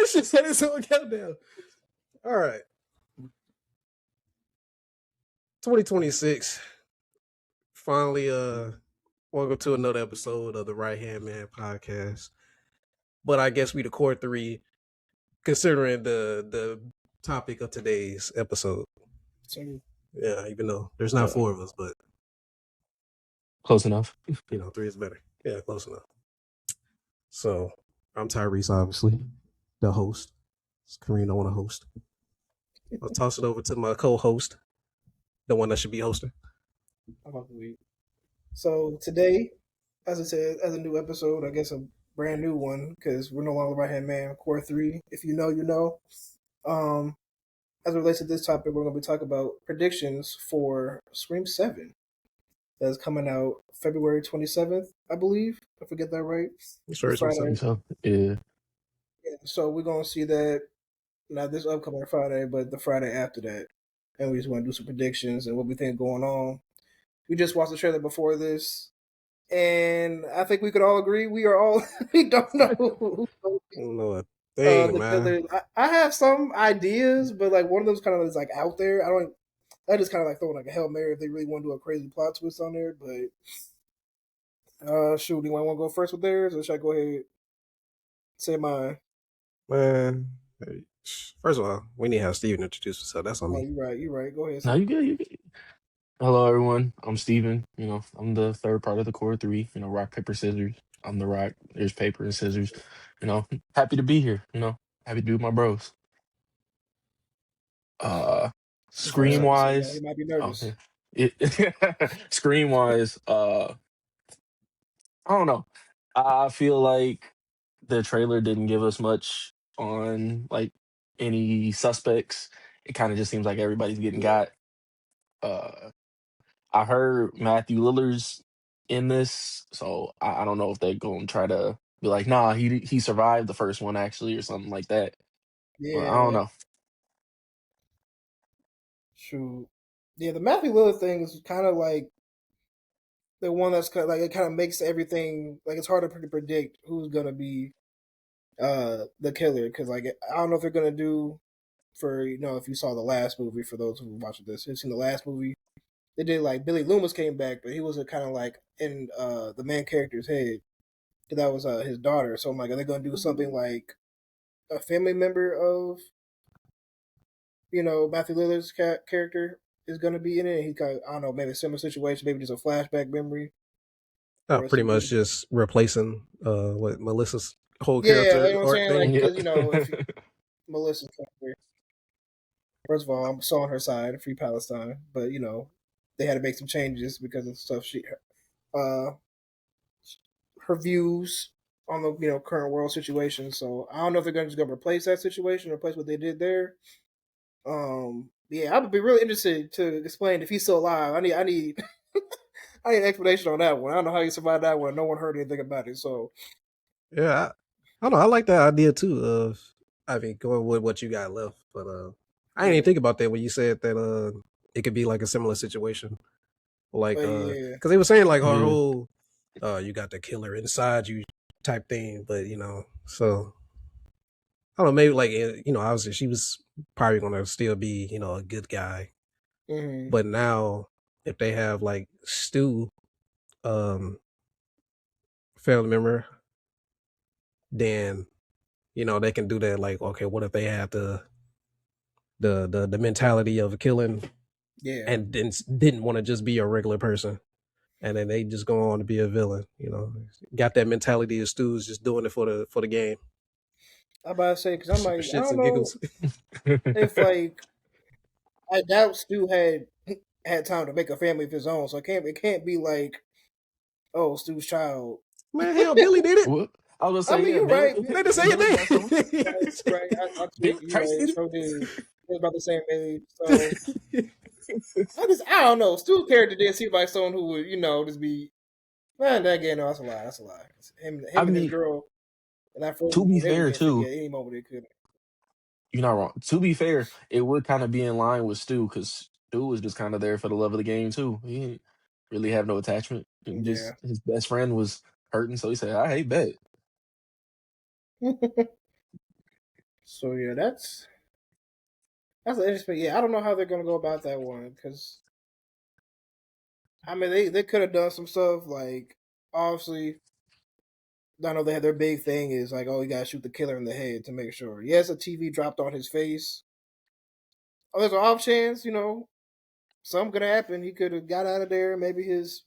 That shit said it's on countdown. All right. 2026. Finally, welcome to another episode of the Right Hand Man podcast. But I guess we the core three, considering the topic of today's episode. Yeah, even though there's not four of us, but close enough. Three is better. Yeah, close enough. So I'm Tyrese, obviously, the host. It's Kareem, I want to host. I'll toss it over to my co-host, the one that should be hosting. So today, as I said, as a new episode, I guess a brand new one because we're no longer Right Hand Man Core 3. If you know, you know. As it relates to this topic, we're going to be talking about predictions for Scream 7. That's coming out February 27th, I believe. I forget that right. Sure, Friday. So, yeah. So we're going to see that not this upcoming Friday, but the Friday after that. And we just want to do some predictions and what we think going on. We just watched the trailer before this, and I think we could all agree we don't know. No a thing, man. I have some ideas, but like one of them's kind of is like out there. I just kind of like throwing like a Hail Mary if they really want to do a crazy plot twist on there. But shoot, do you want to go first with theirs, or should I go ahead and say mine? Man, first of all, we need to have Steven introduce himself. That's on me. You're right. Go ahead. No, you good. Hello, everyone. I'm Steven. I'm the third part of the core three. Rock, paper, scissors. I'm the rock. There's paper and scissors. Happy to be here. Happy to be with my bros. Scream wise, he might be nervous. Scream wise, I don't know. I feel like the trailer didn't give us much on like any suspects. It kind of just seems like everybody's getting got. I heard Matthew Lillard's in this, so I don't know if they're going to try to be like, nah, he survived the first one actually, or something like that. Yeah, I don't know. Shoot, yeah, the Matthew Lillard thing is kind of like the one that's kind of like it kind of makes everything like it's hard to predict who's gonna be the killer because like I don't know if they're gonna do for if you saw the last movie, for those who watched this who've seen the last movie, they did like Billy Loomis came back, but he was kind of like in the main character's head because that was his daughter. So I'm like, are they gonna do something like a family member of Matthew Lillard's character is going to be in it? He got, I don't know, maybe a similar situation, maybe just a flashback memory. Pretty much just replacing what Melissa's whole character. Yeah, you know what I'm saying? Like, because, if Melissa's character, first of all, I'm so on her side, Free Palestine, but, they had to make some changes because of stuff her views on the, current world situation. So I don't know if they're just going to replace that situation, replace what they did there. Yeah, I would be really interested to explain if he's still alive. I need I need an explanation on that one. I don't know how he survived that one. No one heard anything about it. So yeah, I don't know. I like that idea too. Going with what you got left, but I didn't even think about that when you said that it could be like a similar situation, like because they were saying like our whole you got the killer inside you type thing, but so. I don't know, maybe like obviously she was probably gonna still be a good guy, but now if they have like Stu, family member, then they can do that. Like, okay, what if they have the mentality of killing, and didn't want to just be a regular person, and then they just go on to be a villain. Got that mentality of Stu's just doing it for the game. I'm about to say because I'm like I don't know if like I doubt Stu had time to make a family of his own, so it can't be like Stu's child. Man, hell, Billy did it. What? I was gonna say, you're right. They the same thing. Right. They're about the same age. So I don't know. Stu's character didn't seem like someone who would just be. Man, that again, no, that's a lie. That's a lie. Him and his girl. And to be fair, too, any moment it could. You're not wrong. To be fair, it would kind of be in line with Stu because Stu was just kind of there for the love of the game too. He didn't really have no attachment. Just his best friend was hurting, so he said, "I hate bet." So yeah, that's interesting. Yeah, I don't know how they're gonna go about that one because I mean they could have done some stuff like obviously. I know they had their big thing is like, oh, you gotta shoot the killer in the head to make sure. Yes, a TV dropped on his face. Oh, there's an off chance, something could happen. He could have got out of there. Maybe his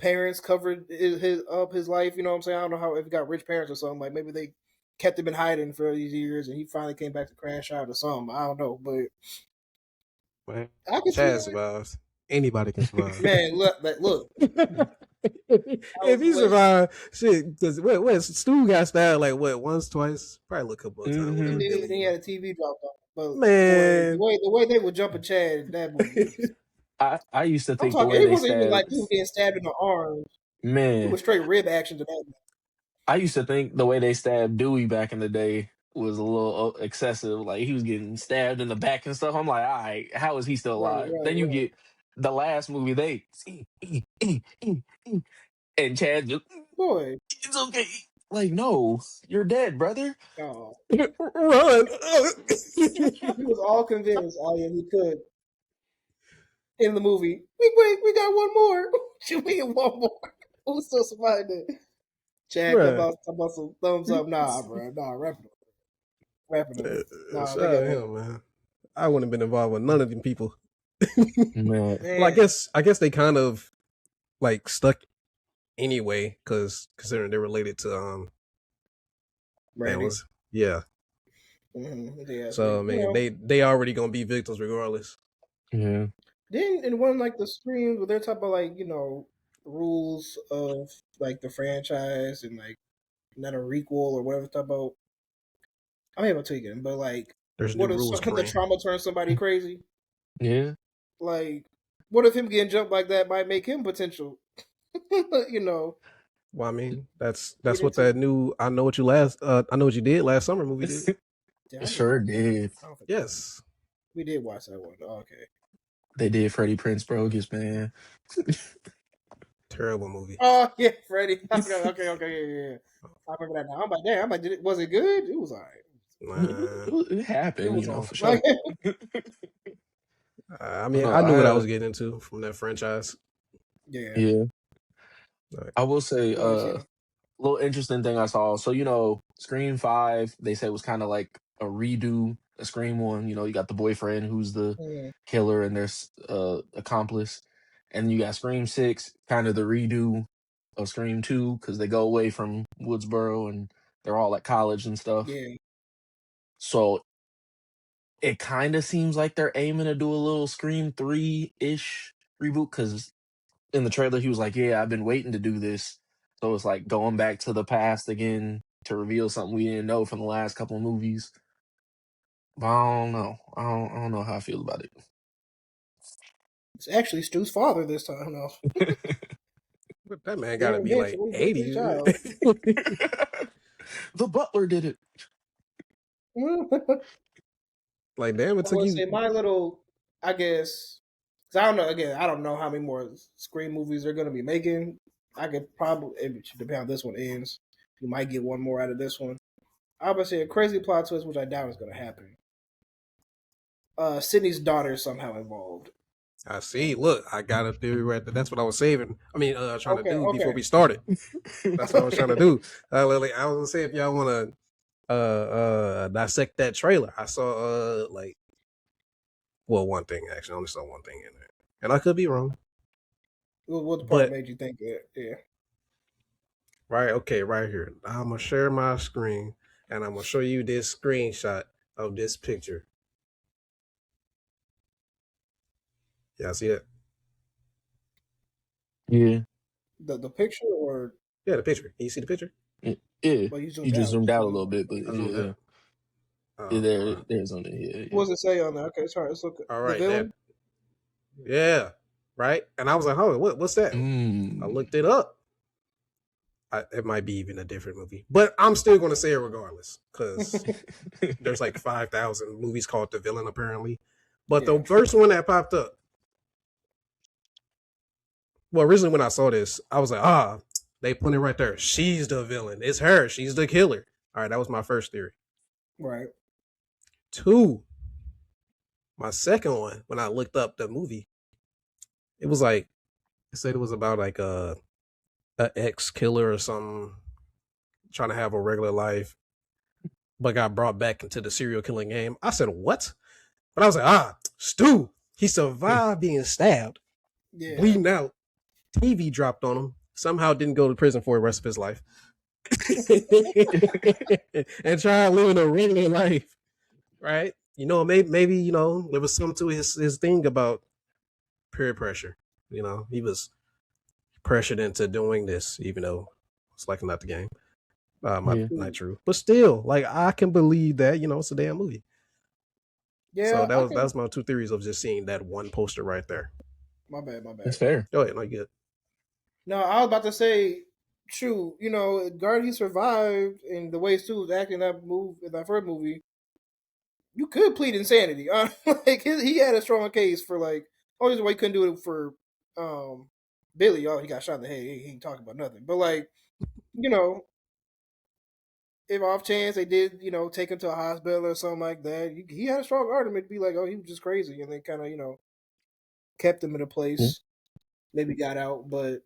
parents covered his up his life. You know what I'm saying? I don't know how if he got rich parents or something. Like maybe they kept him in hiding for these years, and he finally came back to crash out or something. I don't know, but Man, I can see Chad that. survives. Anybody can survive. Man, look. If he survived, shit, because what Stu got stabbed like what once, twice, probably a couple of times. And then he had a TV dropped on. But Man, boy, the way they were jumping Chad, that movie. I used to I'm think the talking. way It they wasn't even like stabbed he was getting stabbed in the arms. It man. was straight rib action to that. I used to think the way they stabbed Dewey back in the day was a little excessive. Like he was getting stabbed in the back and stuff. I'm like, all right, how is he still alive? Then you get the last movie, they and Chad just Boy, it's okay. Like, no, you're dead, brother. oh, run! he was all convinced. Oh yeah, he could. In the movie, we got one more. We get one more. Who's still surviving it? Chad, Bruh. about some thumbs up. Nah, bro. Nah, wrap it up. Wrap it up. Nah, Shout out him, man. I wouldn't have been involved with none of them people. Man. Well, I guess they kind of like stuck anyway, because considering they're related to Randy. Yeah. Mm-hmm. Yeah. So I mean, they already gonna be victims regardless. Yeah. Then in one like the streams where they're talking about like rules of like the franchise and like not a requel or whatever type about. I mean, I'm tweaking, but like, There's what new if rules. the trauma turns somebody crazy? Yeah. Like, what if him getting jumped like that might make him potential? Well, I mean, that's what that new I Know What You Did last summer movie did. Sure did. Yes. We did watch that one. Oh, okay. They did Freddie Prinze Bogus, man. Terrible movie. Oh yeah, Freddie. Okay, yeah. I remember that now. I'm like, damn. Was it good? It was alright. It happened, for sure. Like, I mean, I knew what I was getting into from that franchise. Yeah. Right. I will say, little interesting thing I saw. So, Scream 5, they said was kind of like a redo of Scream 1. You got the boyfriend who's the killer and there's accomplice. And you got Scream 6, kind of the redo of Scream 2, because they go away from Woodsboro and they're all at college and stuff. Yeah. So it kind of seems like they're aiming to do a little Scream 3-ish reboot, because in the trailer he was like, yeah, I've been waiting to do this. So it's like going back to the past again to reveal something we didn't know from the last couple of movies. But I don't know. I don't know how I feel about it. It's actually Stu's father this time, though. But that man got to be like 80. The butler did it. Like, damn, it took you. My little, I guess, because I don't know. Again, I don't know how many more Scream movies they're going to be making. I could probably, it should depend on how this one ends. You might get one more out of this one. I would say a crazy plot twist, which I doubt is going to happen. Sydney's daughter is somehow involved. I see. Look, I got a theory right there. That's what I was saving. I mean, trying to do before we started. That's what I was trying to do. I was gonna say, if y'all want to dissect that trailer, I saw one thing actually. I only saw one thing in there, and I could be wrong. What part made you think that? Yeah. Right. Okay. Right here. I'm gonna share my screen, and I'm gonna show you this screenshot of this picture. Yeah, I see it. Yeah. The picture or the picture. Can you see the picture? Yeah. Well, you just zoomed out a little bit, but yeah. There's on it. Yeah. What does it say on there? Okay, sorry. Let's look. All right. Yeah. Right. And I was like, what's that? I looked it up. It might be even a different movie, but I'm still going to say it regardless, because there's like 5,000 movies called The Villain apparently. But the first one that popped up, well, originally when I saw this, I was like, they put it right there. She's the villain. It's her. She's the killer. All right, that was my first theory. Right. 2, my second one, when I looked up the movie, it was like it said it was about like a ex killer or something trying to have a regular life, but got brought back into the serial killing game. I said, what? But I was like, Stu, he survived being stabbed, Yeah. bleeding out, TV dropped on him, somehow didn't go to prison for the rest of his life. And tried living a regular life, right? Maybe there was something to his thing about peer pressure. He was pressured into doing this, even though it's like not the game. Yeah. Not true, but still, like I can believe that it's a damn movie. So Yeah, that was my 2 theories of just seeing that one poster right there. My bad. That's fair. Oh yeah, no, you good. No, I was about to say, true. Guard, he survived, and the way Stu was acting in that first movie, you could plead insanity. Like he had a strong case for like, oh, this is why he couldn't do it for Billy. Oh, he got shot in the head. He ain't talking about nothing. But like, you know, if off chance they did, take him to a hospital or something like that, he had a strong argument to be like, oh, he was just crazy, and they kind of, kept him in a Yeah. place. Maybe got out, but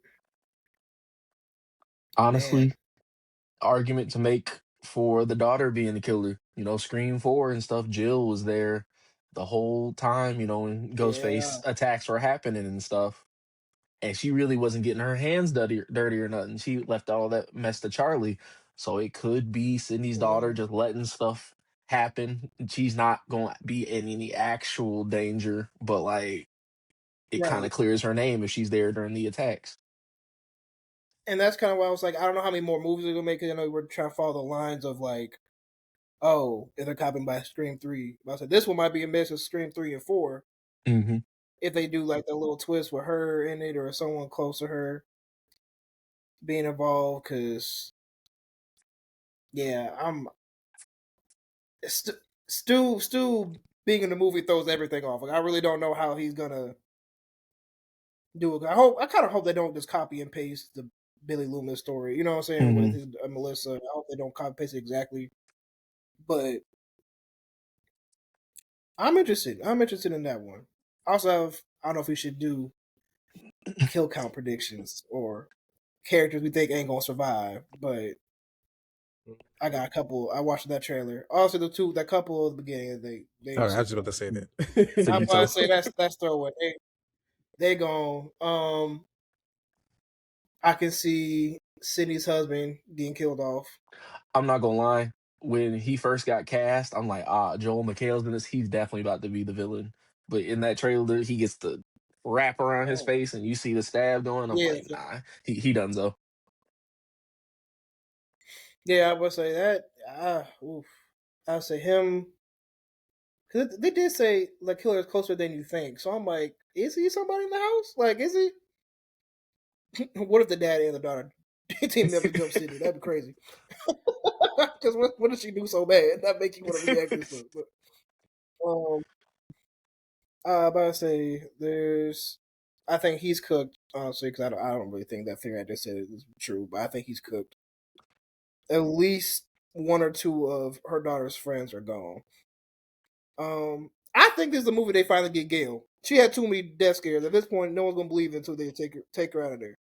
man, Honestly, argument to make for the daughter being the killer. Scream 4 and stuff. Jill was there the whole time, when yeah, Ghostface attacks were happening and stuff. And she really wasn't getting her hands dirty or nothing. She left all that mess to Charlie. So it could be Sydney's daughter mm, just letting stuff happen. She's not going to be in any actual danger, but like it kind right. of clears her name if she's there during the attacks. And that's kind of why I was like, I don't know how many more movies they're gonna make. Because I know we're trying to follow the lines of like, oh, if they're copying by Scream 3. But I said this one might be a mix of Scream 3 and 4. Hmm. If they do like the little twist with her in it or someone close to her being involved, because yeah, Stu being in the movie throws everything off. Like I really don't know how he's gonna do it. I kind of hope they don't just copy and paste the Billy Loomis story. You know what I'm saying with Hmm. his Melissa. I hope they don't copy paste it exactly. But I'm interested. I'm interested in that one. I don't know if we should do kill count predictions or characters we think ain't gonna survive, but I got a couple. I watched that trailer. Also, that couple at the beginning, they All ain't right, I was just about survive. to say So I'm you that. about to tell. say that's throwaway. They gone. I can see Sydney's husband getting killed off. I'm not gonna lie. When he first got cast, I'm like, Joel McHale's in this. He's definitely about to be the villain. But in that trailer, he gets the wrap around his Oh, face, and you see the stab going. I'm yeah, like, nah, he done so. yeah. I would say that. Oof. I would say him. Cause they did say the killer is closer than you think. So I'm like, is he somebody in the house? Like, is he? What if the dad and the daughter team up to jump City? That'd be crazy. Because what does she do so bad that make you want to react this way? But about to say there's. I think he's cooked honestly because I don't really think that theory I just said is true, but I think he's cooked. At least one or two of her daughter's friends are gone. I think this is the movie they finally get Gail. She had too many death scares. At this point, no one's gonna believe it until they take her out of there.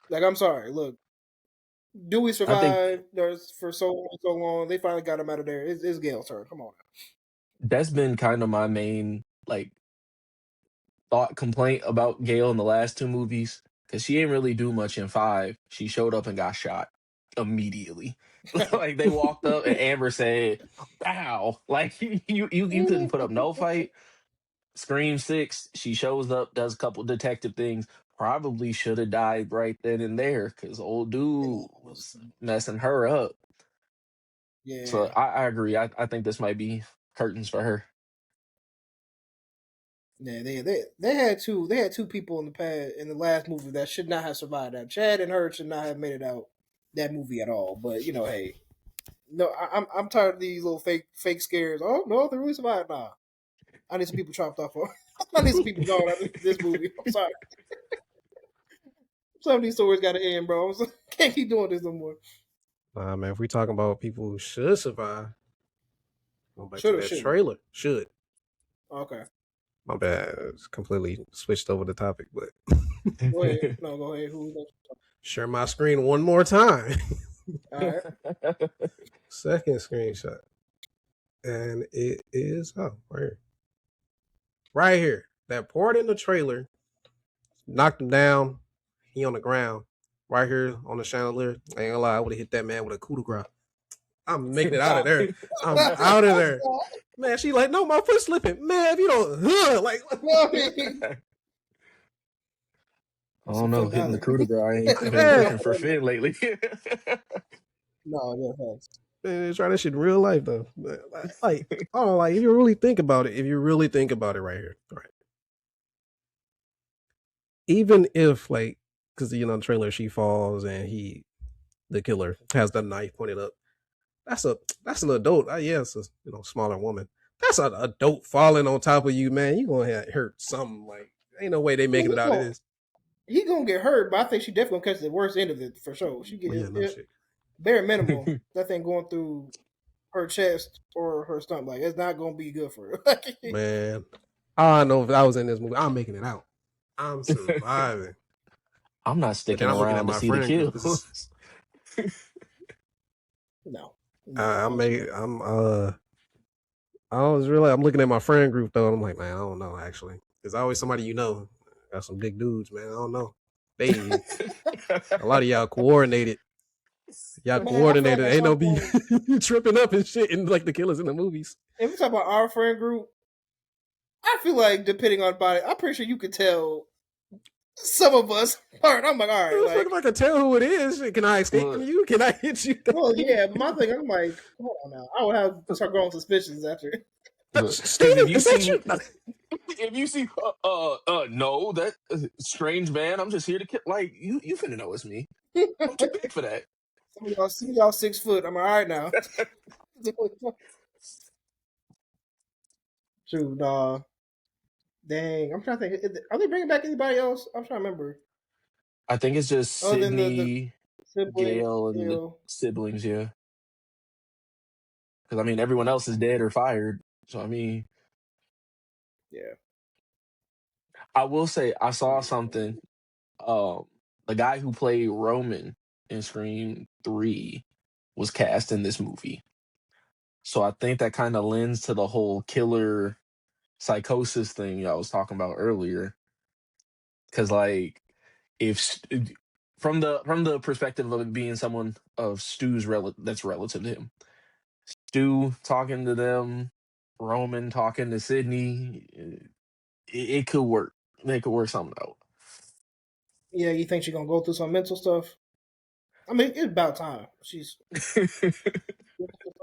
Like, I'm sorry. Look, Dewey I think survived there's for so long. They finally got him out of there. It's Gail's turn. Come on. that's been kind of my main like thought complaint about Gail in the last two movies because she didn't really do much in 5. She showed up and got shot immediately. Like they walked up and Amber said, "Wow!" Like you couldn't put up no fight. Scream 6, she shows up, does a couple detective things. Probably should have died right then and there because old dude was messing her up. So Yeah. I agree. I think this might be curtains for her. Yeah, they had two people in the last movie that should not have survived that. Chad and her should not have made it out that movie at all. But hey, no, I'm tired of these little fake scares. Oh no, they really survived. Nah, I need some people chopped off. I need some people gone after this movie. I'm sorry. Some of these stories got to end, bro. Can't keep doing this no more. Nah, man, if we talking about people who should survive, Going back to Should or that shouldn't? trailer. Should. Okay. My bad. It's completely switched over the topic, but Go ahead. No, go ahead. Who next? share my screen one more time. All right. Second screenshot. And it is right here. Right here. That part in the trailer knocked him down. He on the ground. Right here on the chandelier. I ain't gonna lie, I would have hit that man with a coup de grace. I'm making it out of there. I'm out of there. Man, she like, no, my foot slipping. Man, if you don't, like, I don't know. Hitting the coup de grace. I ain't been looking for Finn lately. No, yeah, thanks. Man, try that shit in real life though. Like, I don't know, like if you really think about it, right here, right? Even if like, because the trailer, she falls and the killer has the knife pointed up. That's an adult. It's a smaller woman. That's an adult falling on top of you, man. You gonna hurt something. Like, ain't no way they making it out of this. He gonna get hurt, but I think she definitely gonna catch the worst end of it for sure. She get shit. Bare minimum. That thing going through her chest or her stomach, like it's not gonna be good for her. Man, I know if I was in this movie, I'm making it out. I'm surviving. I'm not sticking around to see the kills. No. I'm looking at my friend group though, and I'm like, man, I don't know actually. There's always somebody got some big dudes, man. I don't know. A lot of y'all coordinated. Ain't no be tripping up and shit and like the killers in the movies. If we talk about our friend group, I feel like depending on body, I'm pretty sure you could tell some of us apart. I'm like, all right, like, if I can tell who it is, can I escape from you? Can I hit you? Well, yeah, my thing, I'm like, come on now. I would have to start growing suspicions after. Steve, if you see, no, that strange man, I'm just here to kill. Like, you finna know it's me. I'm too big for that. Some of y'all 6 foot. I'm all right now. True, dog. Dang, I'm trying to think. Are they bringing back anybody else? I'm trying to remember. I think it's just Sydney, Gale, and the siblings, yeah. Because, I mean, everyone else is dead or fired. So, I mean... Yeah. I will say, I saw something. The guy who played Roman in Scream 3 was cast in this movie. So I think that kind of lends to the whole killer psychosis thing I was talking about earlier. Because, like, if from the perspective of it being someone of Stu's that's relative to him, Stu talking to them, Roman talking to Sydney, it could work. They could work something out. Yeah, you think she's gonna go through some mental stuff? I mean, it's about time. She's so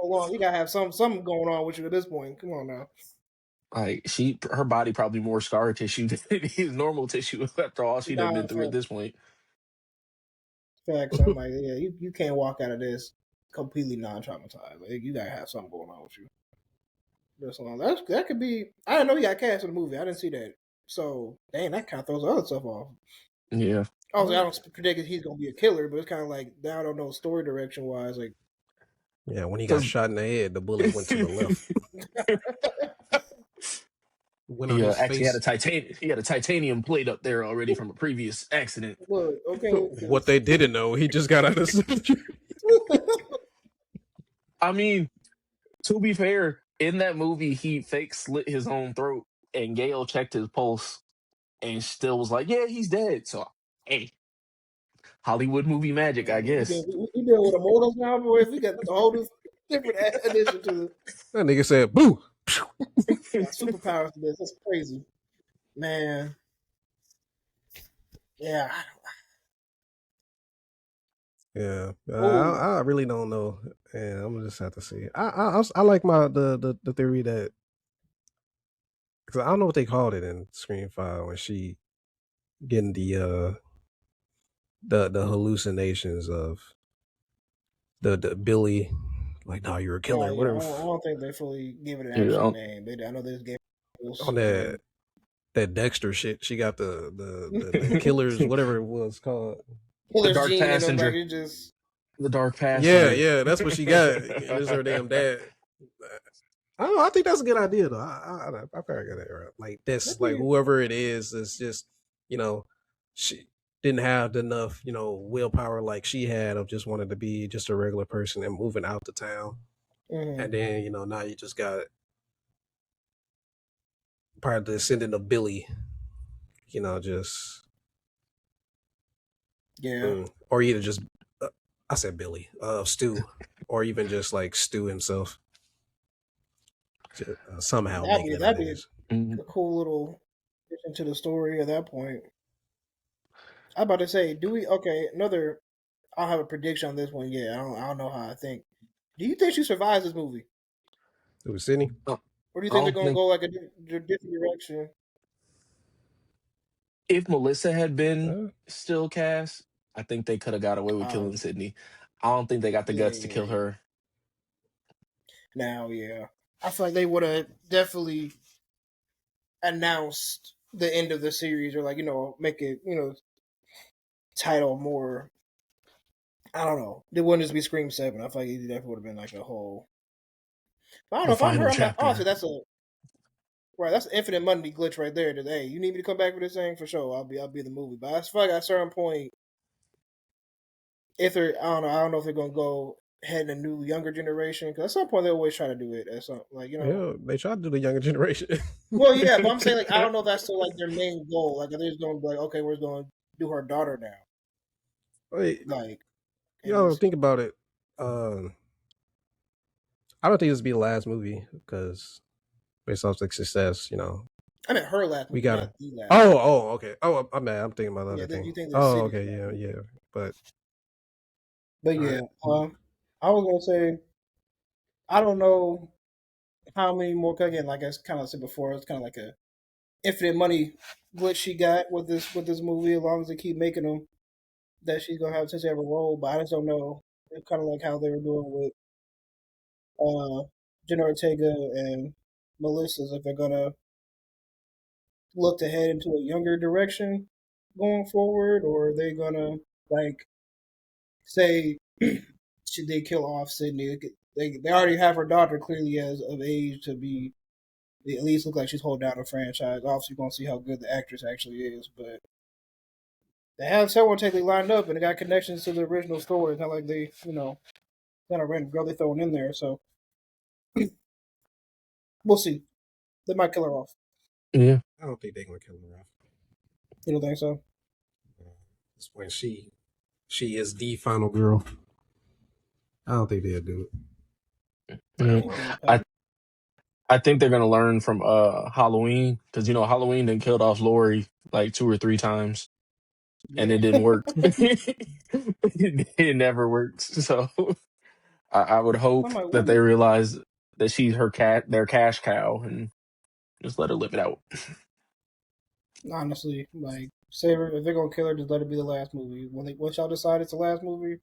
long. You gotta have something going on with you at this point. Come on now. Like her body probably more scar tissue than his normal tissue after all she'd have been through at this point. Facts. I'm like, yeah, you can't walk out of this completely non-traumatized. Like, you gotta have something going on with you. That could be. I didn't know he got cast in the movie. I didn't see that. So, dang, that kind of throws other stuff off. Yeah. Also, I don't predict he's gonna be a killer, but it's kind of like now I don't know story direction wise. Like, yeah, when he got shot in the head, the bullet went to the left. Actually had a titanium plate up there already from a previous accident. Look, okay. What they didn't know, he just got out of surgery. I mean, to be fair, in that movie, he fake slit his own throat, and Gale checked his pulse, and still was like, "Yeah, he's dead." So, hey, Hollywood movie magic, I guess. We deal with immortals now, boys. We got a whole different addition to the. That nigga said, "Boo." Superpowers to this. That's crazy, man. Yeah. Yeah, I really don't know. Yeah, I'm gonna just have to see. I like the theory that, because I don't know what they called it in Scream 5 when she getting the hallucinations of the Billy, like, no, you're a killer, whatever. I don't think they fully give it an actual name. I know they just gave on that Dexter shit. She got the killers, whatever it was called. The Dark Passenger. The Dark Passenger. Yeah, that's what she got. It's her damn dad. I don't know. I think that's a good idea though. I probably got that right. Like That'd this, like be whoever it is just you know, she didn't have enough willpower like she had of just wanted to be just a regular person and moving out to town, and then now you just got part of the descendant of Billy, just yeah. or either just I said Billy, Stu, or even just like Stu himself. Somehow making it on That'd be his. a cool little addition to the story at that point. I'm about to say, do we? Okay, another. I don't have a prediction on this one yet. I don't know how I think. Do you think she survives this movie, It was Sydney. I or do you think they're don't gonna think go like a different direction? if Melissa had been Uh, still cast, I think they could have got away with killing Um, Sydney. I don't think they got the guts to kill yeah. her. Now, yeah, I feel like they would have definitely announced the end of the series, or like make it title more. I don't know. It wouldn't just be Scream 7. I feel like it definitely would have been like a whole. I don't know The if I'm her. final I'm like, honestly, chapter. that's an infinite money glitch right there. That, hey, you need me to come back for this thing for sure. I'll be in the movie. But I feel like at a certain point, if they're I don't know if they're gonna go head in a new younger generation, because at some point they always try to do it at some yeah, they tried to do the younger generation. Well, yeah, but I'm saying like I don't know if that's still like their main goal. Like, they're just going to be like, okay, we're going to do her daughter now. Wait, Like, and just think about it. I don't think this will be the last movie because based off the success, I meant her last we movie, gotta. not the last. Oh, okay. Oh, I'm mad. I'm thinking about the Yeah, other you thing. think there's Oh, City, okay, yeah. But but all yeah, right, I was gonna say I don't know how many more. Again, like I kind of said before, it's kind of like a infinite money glitch she got with this movie. As long as they keep making them, that she's gonna have to have a role. But I just don't know. It's kind of like how they were doing with uh Jenna Ortega and Melissa's, if they're gonna look to head into a younger direction going forward, or are they gonna like say should they kill off Sydney? They already have her daughter clearly as of age to be at least look like she's holding down a franchise. Obviously, you're gonna see how good the actress actually is, but they have someone technically lined up and they got connections to the original story. It's not like they kind of random girl they throwing in there. So we'll see. They might kill her off. Yeah. I don't think they're gonna kill her off. You don't think so? It's when she is the final girl. I don't think they'll do it. Yeah. Yeah, I I think they're gonna learn from Halloween, because Halloween then killed off Lori like 2 or 3 times and yeah. it didn't work. It never works. So I would I'm hope like, that they realize that she's their cash cow, and just let her live it out. honestly, like, save her. If they're gonna kill her, just let it be the last movie. Once y'all decide it's the last movie,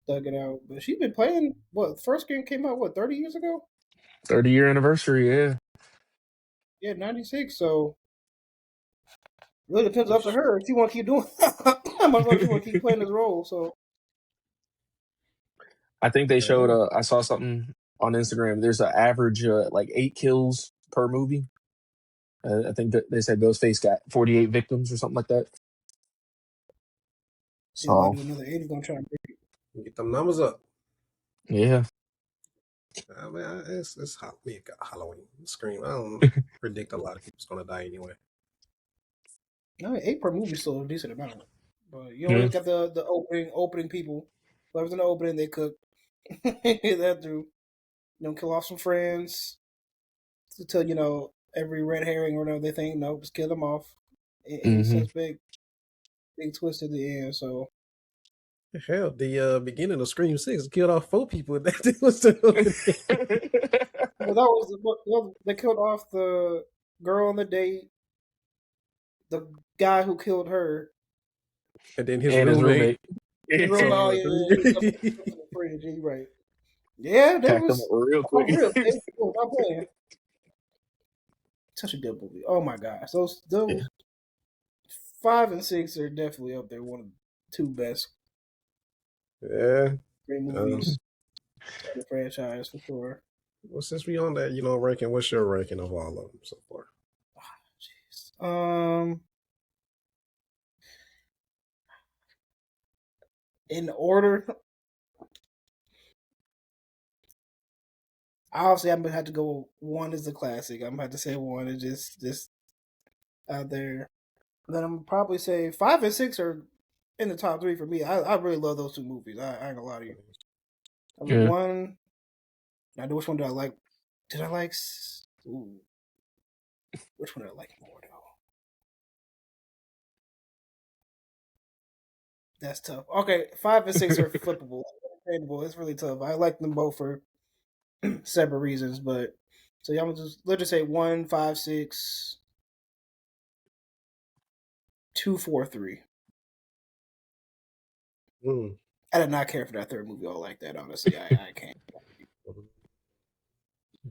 thug it out. But she's been playing. What, the first game came out 30 years ago? 30-year anniversary, yeah. Yeah, 96. So it really depends up to Which her if she want to keep doing. How much longer she want to keep playing this role? So I think they showed. yeah, I saw something on Instagram. There's an average like 8 kills per movie. I think that they said Ghostface got 48 victims or something like that. she's about to So do another 80. Gonna try and break it. get them numbers up. yeah, I mean, it's Halloween. Scream. I don't predict a lot of people's gonna die anyway. I mean, 8 per movie is still a decent amount. But you yeah. always got the opening people. Whoever's in the opening, they cook. Get that through. Kill off some friends. Until every red herring or whatever they think, no, just kill them off. Any Hmm. such big twist at the end. So Hell, the beginning of Scream 6 killed off 4 people. That was the well, that was they killed off the girl on the date, the guy who killed her, and then his And his roommate. roommate. the room. Oh So yeah, yeah, he stuffed three. in the fridge. Yeah, you right. Yeah, that Packed them up was real off quick. real. Not playing. Such a good movie. Oh my gosh, those 5 and 6 are definitely up there. One of the 2 best Yeah. great movies in the franchise for sure. Well, since we on that, ranking, what's your ranking of all of them so far? Jeez. In order, obviously I'm gonna have to go. One is the classic. I'm gonna have to say one is just out there. Then I'm probably say 5 and 6 are in the top three for me. I really love those two movies. I ain't gonna lie to you. I mean, Yeah. one. Now, which one did I like? Did I like? Ooh, which one did I like more though? That's tough. Okay, 5 and 6 are flippable. It's really tough. I like them both for separate reasons, but so yeah, let's just say 1, 5, 6, 2, 4, 3. Mm. I did not care for that third movie all like that. Honestly, I can't.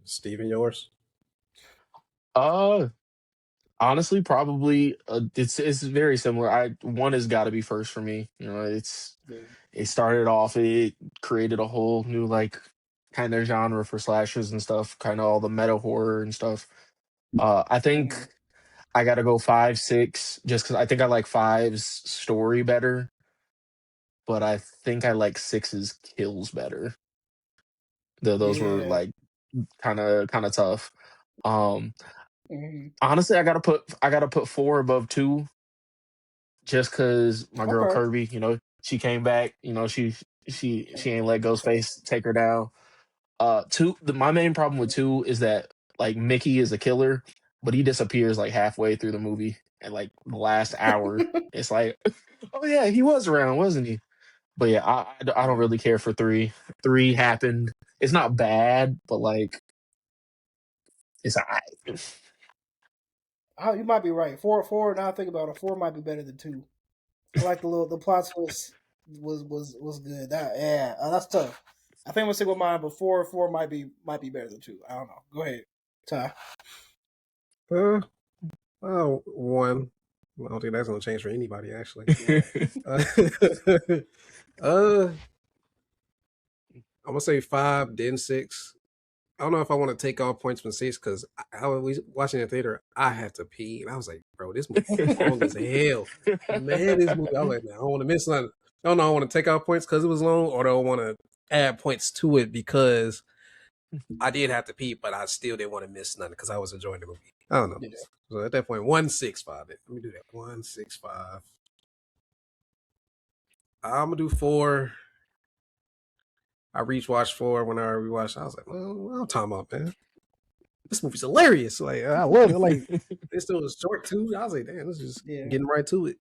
Steven, yours? Honestly, probably it's very similar. One has got to be first for me. It started off. It created a whole new kind of genre for slashers and stuff. Kind of all the meta horror and stuff. I think Mhm. I got to go 5, 6, just because I think I like five's story better, but I think I like six's kills better. Those were Yeah. kind of tough. Um, Mhm. Honestly, I gotta put 4 above 2, just because my girl Okay. Kirby, she came back. She ain't let Ghostface take her down. My main problem with 2 is that Mickey is a killer, but he disappears halfway through the movie and the last hour. It's like, oh yeah, he was around, wasn't he? But yeah, I don't really care for 3. 3 happened. It's not bad, but it's alright. Oh, you might be right. Four. Now I think about it, 4 might be better than 2. I like the plot twist was good. That's tough. I think I'm gonna stick with mine, but four might be better than 2. I don't know. Go ahead, Ty. Uh, one. I don't think that's gonna change for anybody, actually. Uh, I'm gonna say 5, then 6. I don't know if I want to take off points from 6 because I was watching in the theater. I had to pee, and I was like, "Bro, this movie long as hell." Man, this movie. I was like, "Man, I don't want to miss nothing." I don't know. I want to take off points because it was long, or do I want to add points to it because I did have to pee, but I still didn't want to miss nothing because I was enjoying the movie. I don't know. Yeah. So at that point, 165. Let me do that. 165. I'm gonna do 4. I watched 4 when I rewatched. I was like, well, what I'm talking about, man. This movie's hilarious. Like, I love it. Like, it still was short too. I was like, damn, this is Yeah. getting right to it.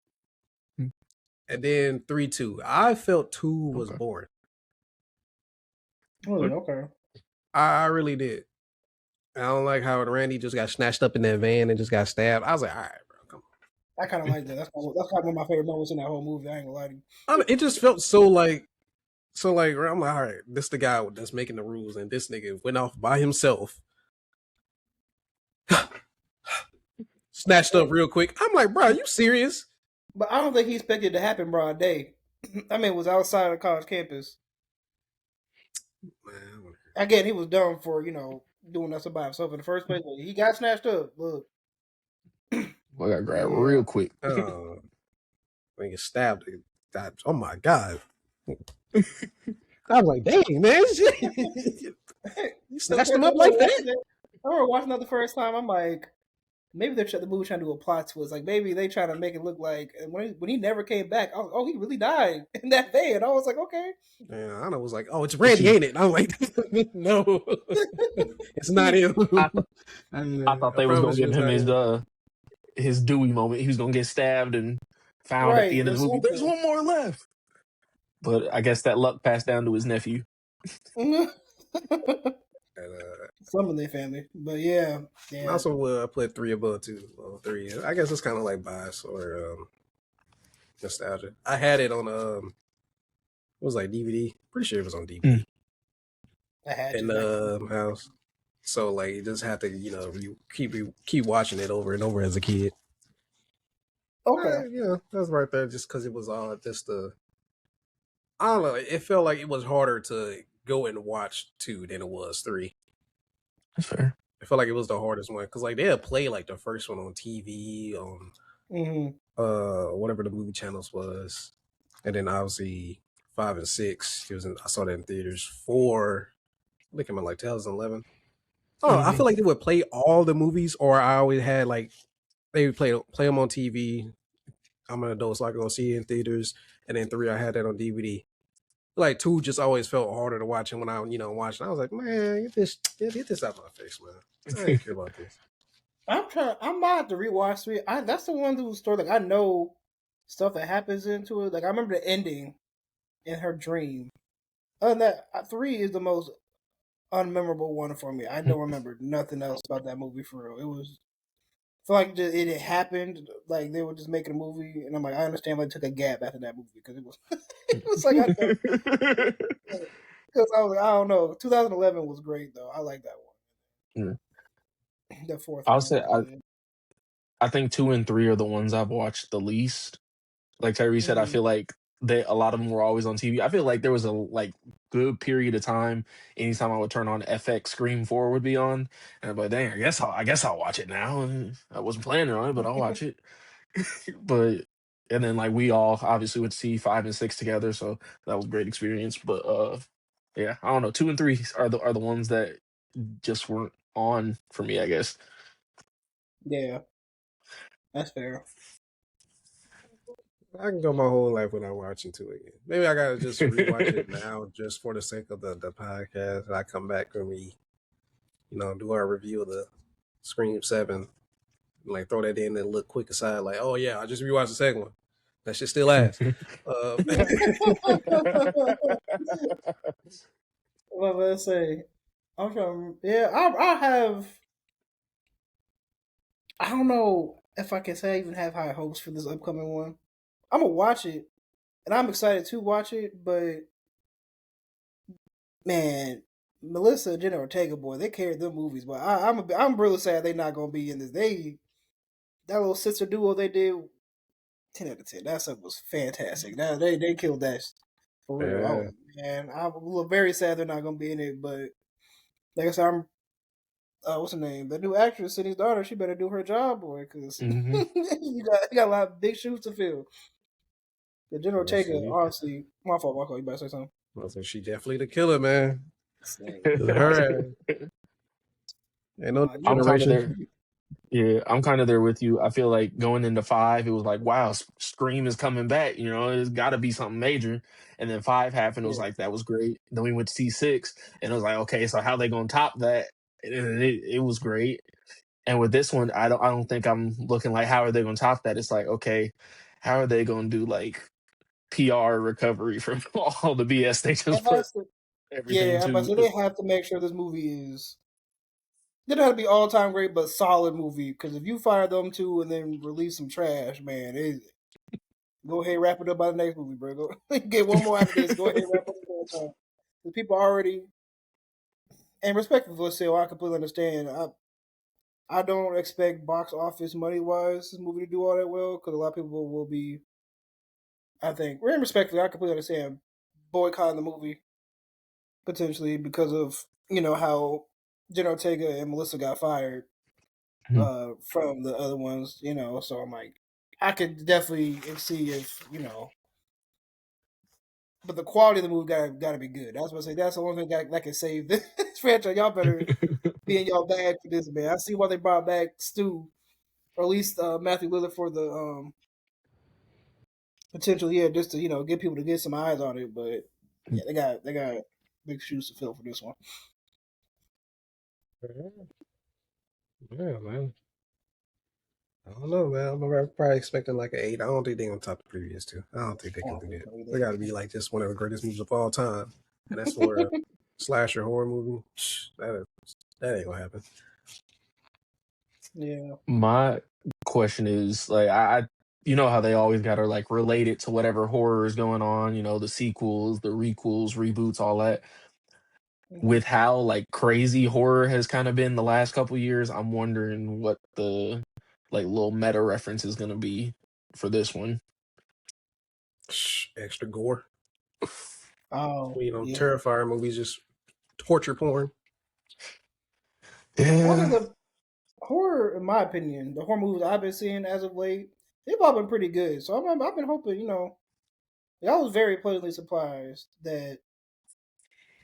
And then 3, 2. I felt 2 was Okay. boring. Oh, okay. I really did. I don't like how Randy just got snatched up in that van and just got stabbed. I was like, all right, bro, come I kind of like that. That's kind of one of my favorite moments in that whole movie. I ain't gonna lie to you. on. It just felt so like, I'm like, all right, this the guy that's making the rules, and this nigga went off by himself, snatched up real quick. I'm like, bro, are you serious? But I don't think he expected it to happen broad day. I mean, it was outside of the college campus. Man, Again, he was dumb for doing that by himself in the first place. But he got snatched up. Look, I got grabbed yeah. real quick. When you stabbed it, oh my god. I was like, dang, man. You snatched him up like that? I remember watching that the first time. I'm like, maybe the movie trying to do a plot twist. Like maybe they trying to make it look like when he never came back. Oh, he really died in that day, and I was like, okay. Yeah, I was like, oh, it's Randy, ain't it? And I'm like, no, it's not him. I thought I they was gonna promise you, give it's him not him. his Dewey moment. He was gonna get stabbed and found at the Right, end of or the movie. There's something. one more left. But I guess that luck passed down to his nephew. And, Some of their family, but yeah. also, I put 3 above 2. Well, 3. I guess it's kind of like bias or nostalgia. I had it on it was like DVD. Pretty sure it was on DVD I had in to. the house. So like, you just have to, you keep watching it over and over as a kid. Okay. Yeah, that's right there. Just because it was all just I don't know. It felt like it was harder to go and watch 2 than it was 3. That's fair. I feel like it was the hardest one because like they'll play like the first one on TV on whatever the movie channels was, and then obviously 5 and 6. I saw that in theaters. 4, I think I'm in like 2011. Oh, I feel like they would play all the movies, or I always had like they would play them on TV. I'm an adult, so I can go see it in theaters, and then 3 I had that on DVD. Like 2 just always felt harder to watch, and when I watched, I was like, man, get this out of my face, man. I ain't care about this. I might have to rewatch 3. That's the one whose story. Like I know stuff that happens into it. Like I remember the ending in her dream. Other than that, 3 is the most unmemorable one for me. I don't remember nothing else about that movie for real. It was. I feel like it had happened. Like they were just making a movie, and I'm like, I understand why they took a gap after that movie because it was. It was like because I was like, I don't know. 2011 was great though. I like that one. The fourth I'll one say was good. I think 2 and 3 are the ones I've watched the least. Like Tyree said, I feel like a lot of them were always on TV. I feel like there was a like good period of time. Anytime I would turn on FX, Scream 4 would be on, and I'm like, dang, I guess I'll watch it now. I wasn't planning on it, but I'll watch it. But and then like we all obviously would see 5 and 6 together, so that was a great experience. But yeah, I don't know. 2 and 3 are the ones that just weren't on for me, I guess. Yeah, that's fair. I can go my whole life without watching 2 again. Maybe I gotta just rewatch it now, just for the sake of the podcast. I come back when we, do our review of the Scream 7. Like throw that in and look quick aside, like, oh yeah, I just rewatched the second one. That shit still ass. What was I say? I'm trying. Yeah, I have. I don't know if I can say I even have high hopes for this upcoming one. I'm gonna watch it, and I'm excited to watch it. But man, Melissa and Jenna Ortega, boy, they carried them movies. But I'm really sad they're not gonna be in this. That little sister duo they did, 10 out of 10. That stuff was fantastic. Now they killed that for real. Yeah. Oh man, I'm very sad they're not gonna be in it. But like I said, I'm what's her name? The new actress, Sydney's daughter. She better do her job, boy, because you got a lot of big shoes to fill. The General Ortega, honestly, my fault. You better say something. So she definitely the killer, man. Same. Her ain't no I'm kind of there. generation. Yeah, I'm kind of there with you. I feel like going into 5, it was like, wow, Scream is coming back. You know, it's got to be something major. And then 5 happened. It was like, that was great. Then we went to see 6, and it was like, okay, so how they gonna top that? It was great. And with this one, I don't think I'm looking like how are they gonna top that? It's like, okay, how are they gonna do like PR recovery from all the BS they just put everything but to? they have to make sure this movie is. They don't have to be all time great, but solid movie. Because if you fire them two and then release some trash, man, go ahead and wrap it up by the next movie, bro. Go get one more after this. Go ahead and wrap up the time. The people already, and respectfully, say, I completely understand. I don't expect box office money wise this movie to do all that well because a lot of people will be. I think, very respectfully, I completely understand boycotting the movie potentially because of how Jenna Ortega and Melissa got fired from the other ones. So I'm like, I could definitely see if but the quality of the movie got to be good. That's what I say. That's the only thing that can save this franchise. Y'all better be in y'all bag for this, man. I see why they brought back Stu, or at least Matthew Lillard for the potential, just to get people to get some eyes on it. But yeah, they got big shoes to fill for this one. Yeah, man. I don't know, man. I'm probably expecting like an 8. I don't think they're gonna top the previous 2. I don't think they can do that. They got to be like just one of the greatest movies of all time, and that's for a slasher horror movie. That ain't gonna happen. Yeah. My question is like I you know how they always got to like relate it to whatever horror is going on, the sequels, the requels, reboots, all that. With how like crazy horror has kind of been the last couple years, I'm wondering what the like little meta reference is going to be for this one. Extra gore. Oh, Terrifying movies, just torture porn. Also, Yeah. the horror, in my opinion, the horror movies I've been seeing as of late, they've all been pretty good. So I've been hoping, I was very pleasantly surprised that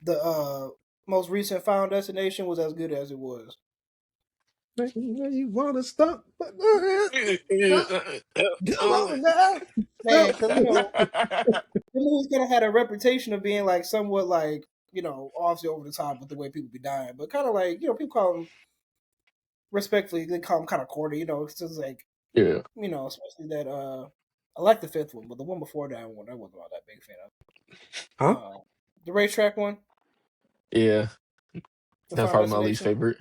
the most recent Final Destination was as good as it was. You want to stop? Come on Man, because now. the movie's kind of had a reputation of being like somewhat like obviously over the top with the way people be dying, but kind of like people call them respectfully, they call them kind of corny. It's just like Yeah. especially that I like the fifth one, but the one before that one I wasn't all that big fan of. Huh? The racetrack one, Yeah. the That's Final probably my least Destination. favorite.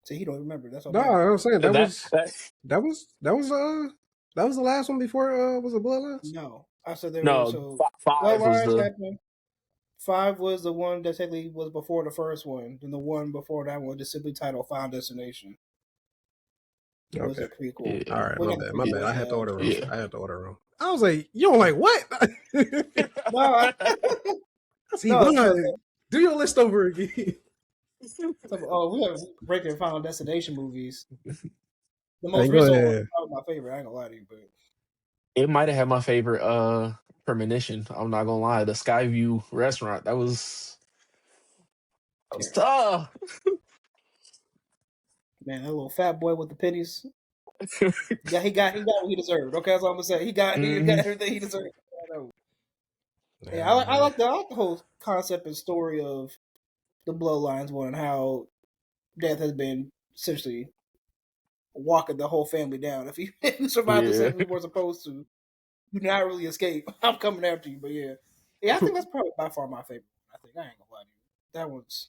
See, he don't remember. That's all No, bad. I was saying That that was the last one before was it Bloodlines? No, I said there were no, so five was Bloodlines the happened. 5 was the one that technically was before the first one. Then the one before that one just simply titled Final Destination. It was Okay. a prequel. yeah. All right, Well, my not bad, the my prequel. bad. I had to order wrong. Yeah. I had to order wrong. I was like, you don't like what? No, See, no. Blood, do your list over again. We have ranking Final Destination movies. The Hey, most go recent one ahead. is probably my favorite. I ain't gonna lie to you, but It might have had my favorite premonition. I'm not gonna lie. The Skyview restaurant. That was tough. man, that little fat boy with the pennies. Yeah, he got what he deserved. Okay, that's all I'm gonna say. He got Mhm. everything he deserved. Yeah, I like the whole concept and story of the Bloodlines one and how death has been essentially walking the whole family down. If you survive the Yeah. same we were supposed to, you not really escape. I'm coming after you, but yeah, I think that's probably by far my favorite one. I think I ain't gonna lie to you. That one's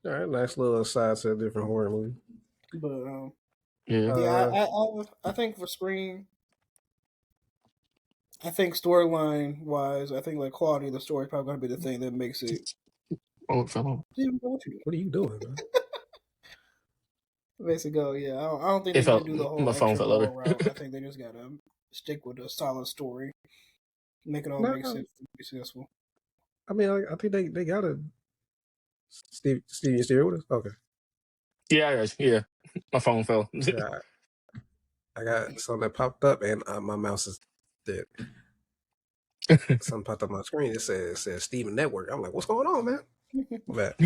All right, nice little aside to a different horror movie. but Yeah. I think for Scream, I think storyline wise, I think like quality of the story is probably gonna be the thing that makes it. Oh, it fell off. What you What are you doing, man? makes it go? Yeah, I don't think It they need to felt do the whole my phone extra fell gore over. route. I think they just gotta stick with a solid story, make it all No, make sense to be successful. I mean, I think they got it. Steve, you still with us? Okay. Yeah. My phone fell. Yeah, I got something that popped up, and my mouse is dead. Something popped up on my screen. It says Steven Network. I'm like, what's going on, man? But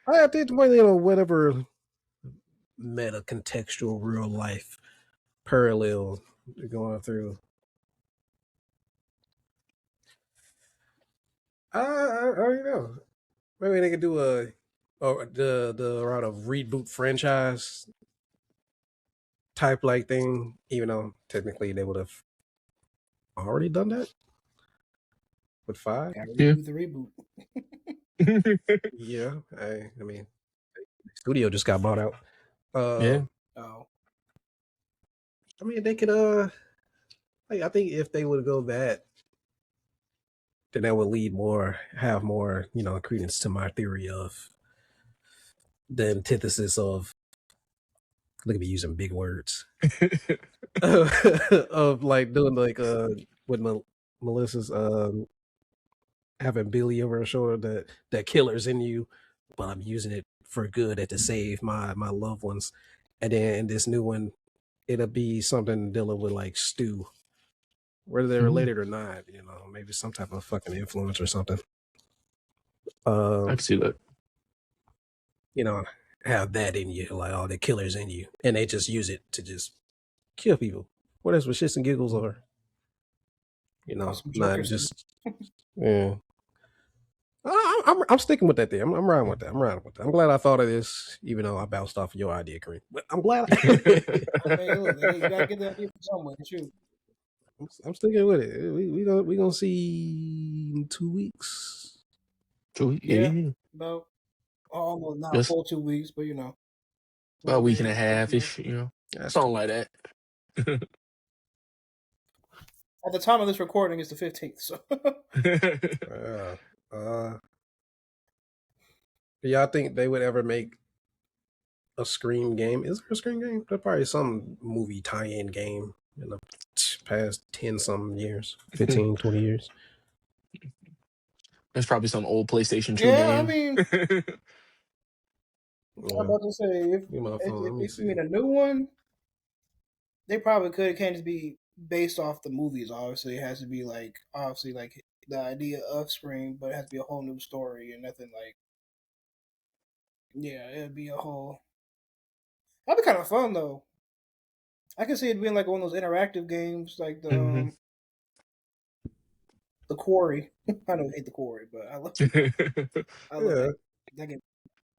I think whatever meta contextual real life parallel they're going through. I don't know. Maybe they could do the route of reboot franchise type like thing, even though technically they would have already done that with 5. Gotta Yeah. reboot the reboot. Yeah, I mean, the studio just got bought out. Yeah. Oh, I mean, they could I think if they would go that, then that would have more, credence to my theory of the antithesis of, look at me using big words, of like doing like with Melissa's having Billy over her shoulder, that killer's in you, but I'm using it for good and to save my loved ones. And then in this new one, it'll be something dealing with like Stu, whether they're related or not, maybe some type of fucking influence or something. I can see that. Have that in you, like all the killers in you, and they just use it to just kill people. What else with shits and giggles or, awesome not jokers. just yeah. I'm sticking with that there. I'm riding with that. I'm glad I thought of this, even though I bounced off of your idea, Kareem. But I'm glad. I mean, look, you gotta get that idea from somewhere. Shoot. I'm sticking with it. We gonna see in 2 weeks. Yeah. About almost not a Just full 2 weeks, but about a week and a days, half ish, That's something like that. At the time of this recording, it's the 15th. So do y'all think they would ever make a Scream game? Is there a Scream game? There's probably some movie tie-in game in the past 10 some years, 15, 20 years. It's probably some old PlayStation 2 Yeah, I game. mean, I'm Yeah. about to say Give me my phone. Let me if you see. mean a new one, they probably could. It can't just be based off the movies. Obviously, it has to be like the idea of Scream, but it has to be a whole new story and nothing like. Yeah, it'd be a whole. That'd be kind of fun though. I can see it being like one of those interactive games, like Hmm. the Quarry. I don't hate the Quarry, but I love Yeah, that game.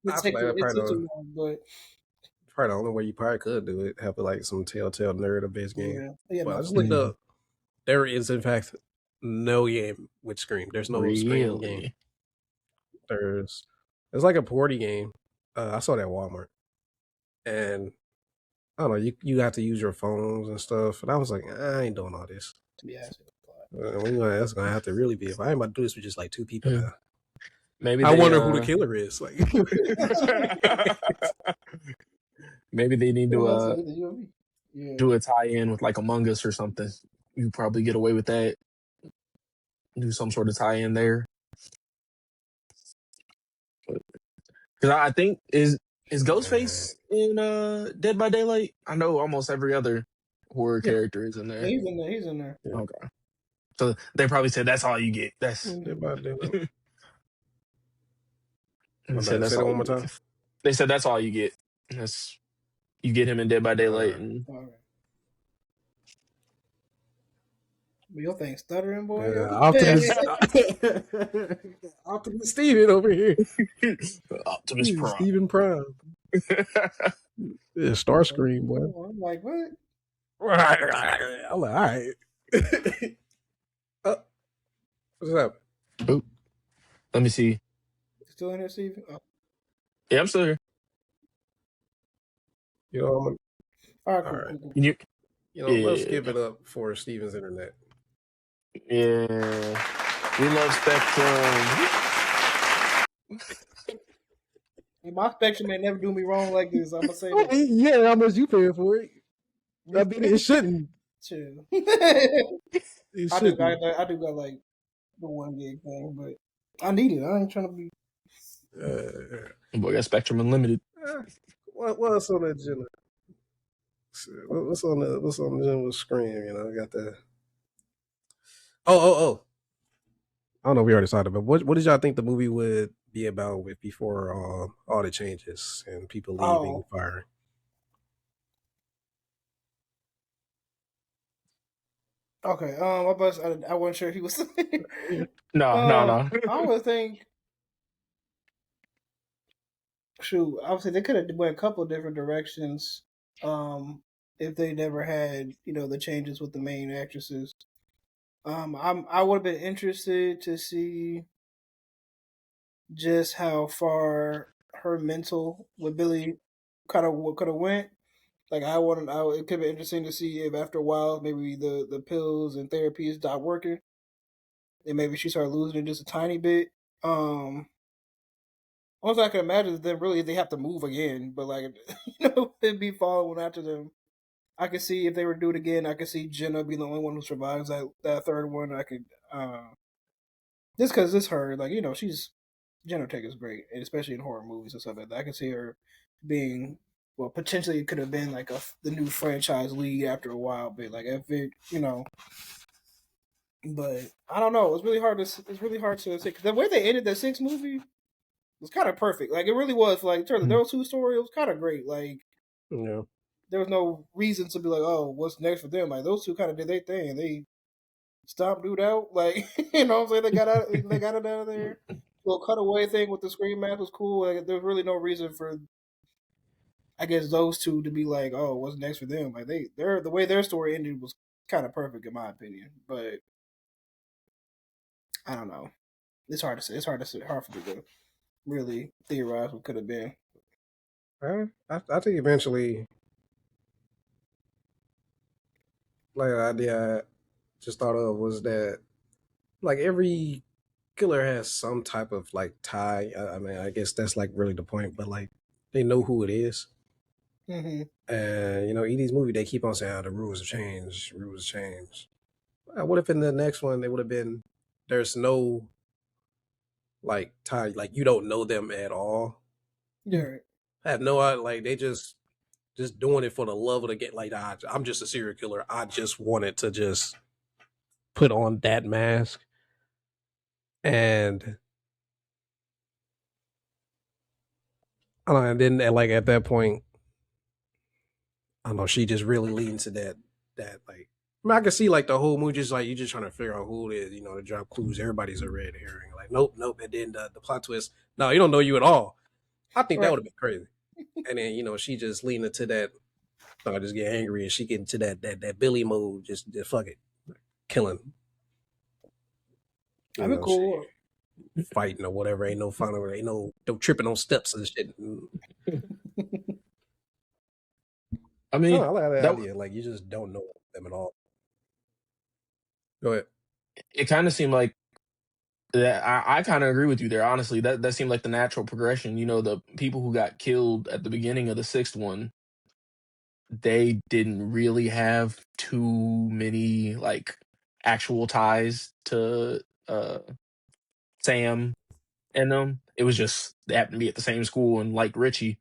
I feel like that It probably takes too long, but the only way you probably could do it. Have like some Telltale narrative based game. yeah, But no, I just for looked sure. up. There is in fact no game with Scream. There's no Scream game. Really? It's like a party game. I saw that at Walmart, and I don't know. You have to use your phones and stuff, and I was like, I ain't doing all this. To be honest. That's gonna have to really be. If I ain't about to do this with just like two people Yeah. now, Maybe I they wonder who the killer is. Like, maybe they need to Yeah. do a tie-in with like Among Us or something. You probably get away with that. Do some sort of tie-in there. Because I think is Ghostface in Dead by Daylight? I know almost every other horror yeah, character is in Yeah, there. he's in there. He's in there. yeah. Okay. So they probably said that's all you get. That's Dead by Daylight. they My said bad. that's Say that all one more you time. get. They said that's all you get. That's you get him in Dead by Daylight and All right. But your thing stuttering, boy. Optimus, Optimus Steven over here. Optimus Prime. Steven Prime. Yeah, Starscream, boy. I'm like, what? I'm like, all right. What's up? Oh, let me see. Still in here, Steven? Oh. Yeah, I'm still here. You know, I'm, All right, all right. cool. Let's Yeah. give it up for Steven's internet. Yeah. We love Spectrum. My Spectrum may never do me wrong like this. I'm gonna say that. Yeah, how much you paying for it? I mean, it shouldn't. Chill. It I shouldn't. do got like the 1 gig thing, but I need it. I ain't trying to be. Boy, got Spectrum Unlimited. What's on the agenda? What's on the agenda with Scream? I got the. Oh. I don't know if we already saw it, but what did y'all think the movie would be about with before all the changes and people leaving, firing? Okay. I wasn't sure if he was. No. I would think. Shoot, obviously they could have went a couple different directions. If they never had the changes with the main actresses. I would have been interested to see just how far her mental with Billy kind of could have went. Like it could be interesting to see if after a while maybe the pills and therapies stopped working, and maybe she started losing it just a tiny bit. Once I can imagine is then really they have to move again, but like it'd be following after them. I could see if they were to do it again. I could see Jenna being the only one who survives that third one. I could just because it's her, like she's Jenna Ortega is great, and especially in horror movies and stuff like that. I could see her being potentially it could have been like the new franchise lead after a while, but like if it but I don't know. It's really hard to say because the way they ended the sixth movie was kind of perfect. Like it really was. Like there was two stories. It was kind of great. Like Yeah. there was no reason to be like, oh, what's next for them? Like those two kind of did their thing. They stomped dude out. Like what I'm saying, they got it out of there. Little cutaway thing with the screen mask was cool. Like, there's really no reason for, I guess, those two to be like, oh, what's next for them? Like the way their story ended was kind of perfect in my opinion. But I don't know. It's hard to say. It's hard for me to really theorize what could have been. I think eventually, like the idea I just thought of was that like every killer has some type of like tie. I mean, I guess that's like really the point, but like they know who it is. Mm-hmm. And in these movies they keep on saying, oh, the rules have changed. Rules change. What if in the next one they would have been there's no like Ty, like you don't know them at all. Yeah. I have no idea. Like they just doing it for the love of the game. Like I'm just a serial killer. I just wanted to just put on that mask, and I don't know, and then like at that point, I don't know, she just really leaned to that like. I mean, I can see like the whole movie, just like you just trying to figure out who it is, to drop clues. Everybody's a red herring. Like, nope. And then the plot twist, no, you don't know you at all. I think that would have been crazy. And then, she just leaned into that, I just get angry and she get into that Billy mode, just fuck it. Killing. That'd be cool. Fighting or whatever. Ain't no fun or ain't no tripping on steps and shit. I mean, I like that idea. Like you just don't know them at all. Go ahead. It kind of seemed like that. I kind of agree with you there. Honestly, that seemed like the natural progression. The people who got killed at the beginning of the sixth one, they didn't really have too many like actual ties to Sam and them. It was just they happened to be at the same school and like Richie.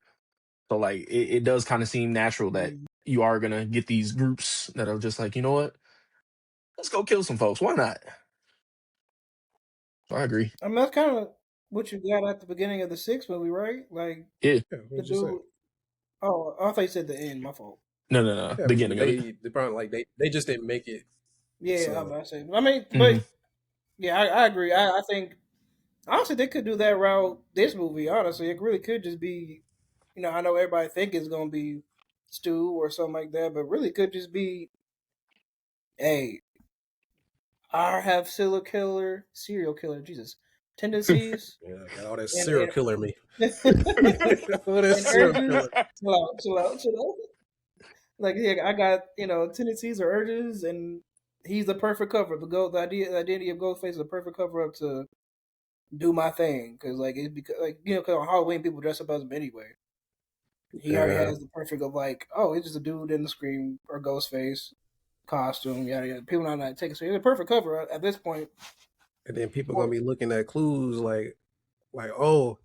So like it does kind of seem natural that you are gonna get these groups that are just like, you know what? Let's go kill some folks. Why not? So I agree. I mean, that's kind of what you got at the beginning of the sixth movie, right? Like, Yeah. the dude. Oh, I thought you said the end. My fault. No. Yeah, Beginning of it. The problem, like they just didn't make it. Yeah, so. I mean, but yeah, I agree. I think honestly they could do that route. This movie, honestly, it really could just be. I know everybody think it's gonna be Stu or something like that, but really could just be, hey, I have serial killer, Jesus, tendencies. Yeah, got all that serial killer me. All that serial killer. Chill out. Like, yeah, I got tendencies or urges, and he's the perfect cover. The identity of Ghostface is the perfect cover up to do my thing, because because on Halloween people dress up as him anyway. He already has the perfect of like, oh, it's just a dude in the Scream or Ghostface costume. Yeah. People not taking so it's a perfect cover at this point. And then people gonna be looking at clues like, oh,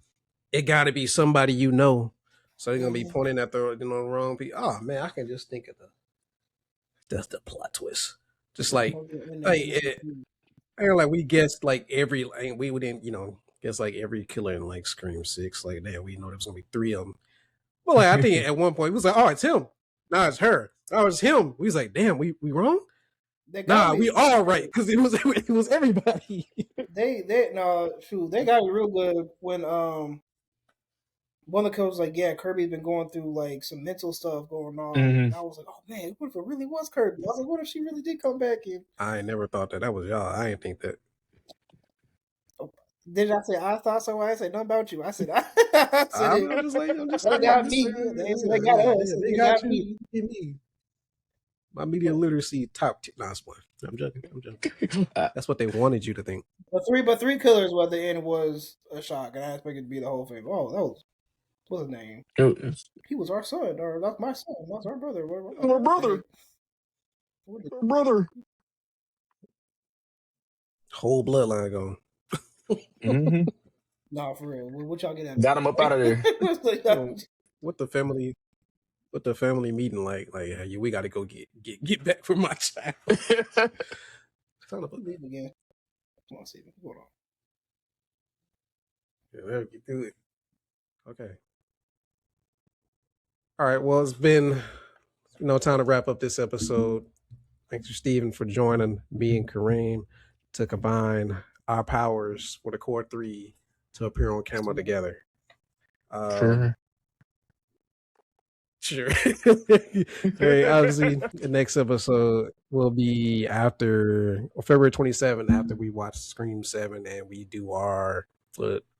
it got to be somebody you know. So they're gonna be pointing at the wrong people. Oh man, I can just think of that's the plot twist. Just like we guessed like every we didn't guess like every killer in like Scream 6. Like damn, we know there was gonna be 3 of them. Well, like, I think at one point we was like, oh, it's him. Nah, it's her. Oh, it's him. We was like, damn, we wrong. Nah, we all right because it was everybody. They got me real good when one of the coaches was like, yeah, Kirby's been going through like some mental stuff going on. And I was like, oh man, what if it really was Kirby? I was like, what if she really did come back in? I never thought that was y'all. I didn't think that. Did I say I thought so? I said nothing about you. I said I'm just they got me. They got us. They got me. My media literacy top. Last one. I'm joking. That's what they wanted you to think. But three killers. What the end was a shock, and I expected it to be the whole thing. Oh, that was what's his name? He was our son, or that's my son. That's our brother. Our brother. Our brother. Whole bloodline gone. Nah, for real. What y'all get at? Got him up out of there. What the family meeting like? Like, hey, we got to go get back for my child. Son of a leave again. Come on, Steven. Hold on. Yeah, there we do it. Okay. All right. Well, it's been time to wrap up this episode. Thanks to Steven for joining me and Kareem to combine our powers for the core 3 to appear on camera together. Sure. Very obviously, the next episode will be after February 27th, after we watch Scream 7 and we do our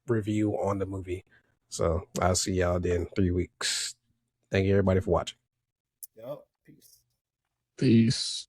review on the movie. So I'll see y'all then in 3 weeks. Thank you everybody for watching. Yep. Peace. Peace.